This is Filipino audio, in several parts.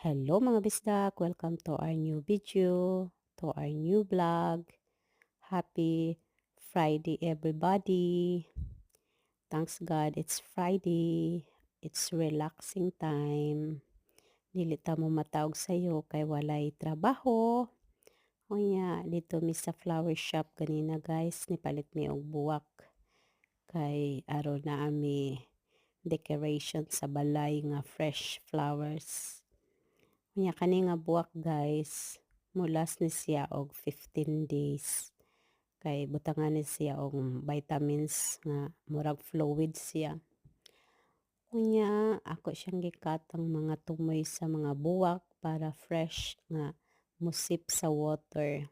Hello mga bisdak! Welcome to our new video, to our new vlog. Happy Friday everybody! Thanks God it's Friday. It's relaxing time. Dili ta mo matawag sayo kay walay trabaho. Unya, dito mi sa flower shop ganina guys, nipalit mi og buwak. Kay aron na ami decoration sa balay nga fresh flowers. Unya kani nga buwak guys, mulas ni siya og 15 days. Kay butangan ni siya og vitamins nga murag fluid siya. Unya ako siyang gikatang mga tumoy sa mga buwak para fresh nga musip sa water.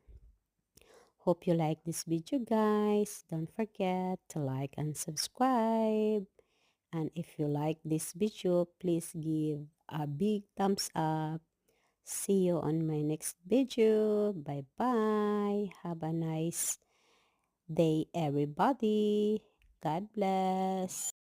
Hope you like this video guys. Don't forget to like and subscribe. And if you like this video, please give a big thumbs up. See you on my next video. Bye bye. Have a nice day everybody. God bless.